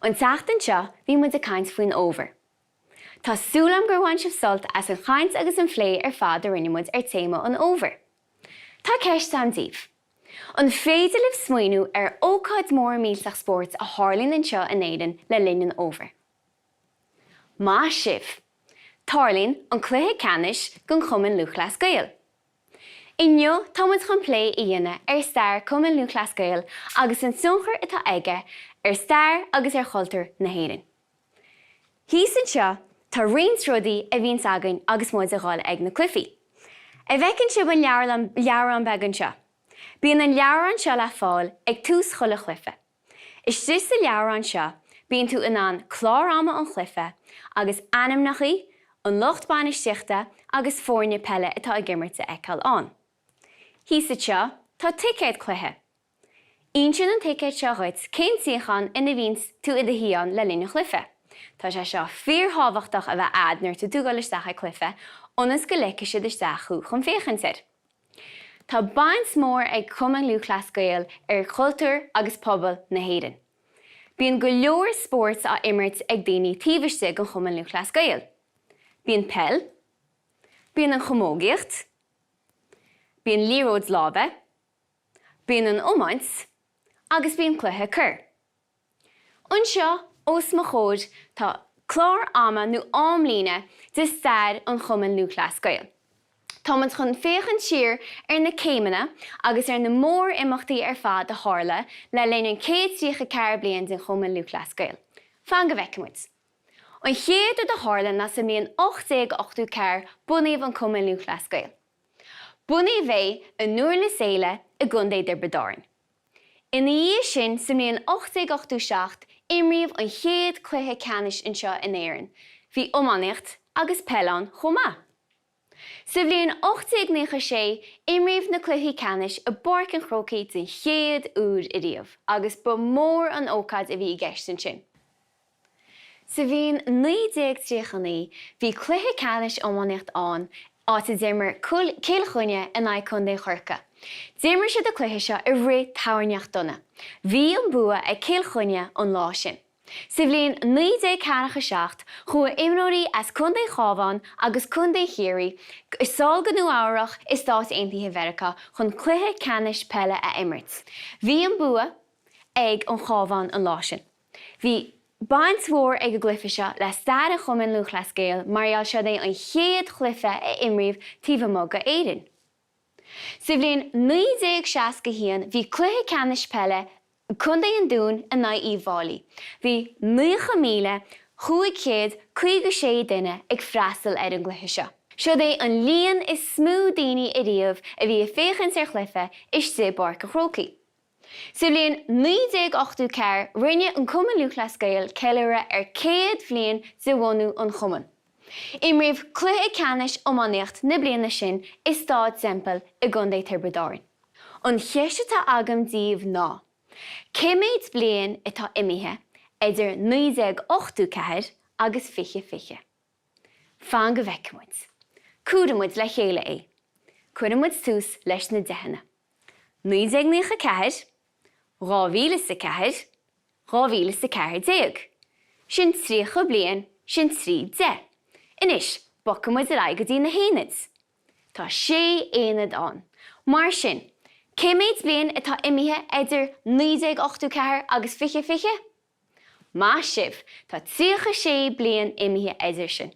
An teachtain seo bhí muid a caint faoin over. Tá súlam gur bhain sibh sult as an chaint agus an phlé ar fad a rinne muid ar téma an over. Tá ceist an díobh. An féidir libh smaoinú ar ócáid mór mílteach sport a tharlainn anseo in éideann le linn an over. Má sibh. Tarlainn an cluiche canis gon chumann luachlas gael. Inniu tá muid chun plé i dhéine ar stair cumann luachlas gael agus an tionchar atá aige ar stair agus ar chultar na héireann. Hí san seo tá rions rudaí a bhíonn againn agus muid a gháil ag na cluifií. A bhecinn sibh an leabhar an beag anseo. Bíonn an leabhar anseo le fáil ag tús chuile chluife. Is tis sa leabhar anseo bíonn tú in an chlárama an chluife agus anamnachaí, an locht banisteachta agus fórne pelle atá a gimmerte eáil an. Hí sa seo tá ticéid cluithe. Insin an ticéid seo chuid cén siochan ina bhíns tú i dtí le líne chluife. Tá sé seo fíorthábhachtach a bheith adnar tú dúgáil isteach chluife onas go leice siad isteach chu chun féchantir. Tá baint mór ag cumann luachlas gael ar cultúr agus pobal na héireann. Bíonn go leor sport a imirt ag daoine tíbhaiste go cumann luachlas gael. Bíonn pell, bíonn an chomógaíocht, bíonn líróid lábe, bíonn an ómaint, agus bíonn cluiche cur. Anseo, os mo chóid, tá chlár ama nó amlíne de stair an cumann luachlas gael. Tá man chun féchann siar ar na céimeanna agus ar na mór imachtaí ar fad de tharla le linn an 134 bliain den cumann luachlas gael. Fan go bhfeiceann muid. An chéad de tharla na sa mbeadh 88 cear bunaíomh an cumann luachlas gael. Bunaíomh é an nuair le céile i gcundéid ar bedáin. Ina dhí sin sa mbeadh 88 imríomh an chéad cluiche canis anseo in éireann. Bhí ómánaíocht agus pellán chomá. Sa bhliain 896 imríomh na cluichí canis a barc an chrócaí den chéad úr i riamh, agus ba mór an ócáid a bhí i gceist sin. Sa bhíon 19 bhí cluiche canis ómánaíocht an áta d'imir céilchuine in aghaidh chundé chorca. D'imir siad a cluiche seo i ré táirneach donna. Bhí an bua ag céilchuine an lá sin. Sa bhliain 1946 chua imróí as chundé chábhán agus chundé chéirí is sáil go nuamharach is Stát Aontaithe Mheiriceá chun cluiche canis pelle a imirt. Bhí an bua ag an chábhán an lá sin. Bhí baint mhór ag go gluife seo le stair a cumann luachlas gael marall seo é an chéad chluife a imríomh taobh mo go éireann. Sa bhliain 1960 bhí cluiche canis pelle chundé an dún a na íomhálaí. Bhí 9,556 duine ag freastal ar an gluiche seo. Seo é an líon is smú daoine i riamh a bhí a féchant ar chluife is sé barc a chrócaí. Sa bhliain 19 cear rinne an cumann luachlas gael ceilire ar 100 bhliain sa bhunú an chumann. Imríomh cluiche canis ómánaíocht na bliana sin is stáid simple i gcundéid ar bedáin. An cheiste tá agam díobh ná. Céiméid bliain atá imithe idir 19 agus 50. Fan go bhfeiceann muid. Cuadann muid le chéile é. Cuadann muid tús leis na deithineanna. 19 2,400, 2,410. Sin tríocha bliain, sin trí de. Inis, bocam muid ar agad í na héanaid. Tá sé éanaid an. Mar sin, céiméid bliain atá imithe idir 19 agus 50? Má sibh, tá tríocha sé bliain imithe idir sin.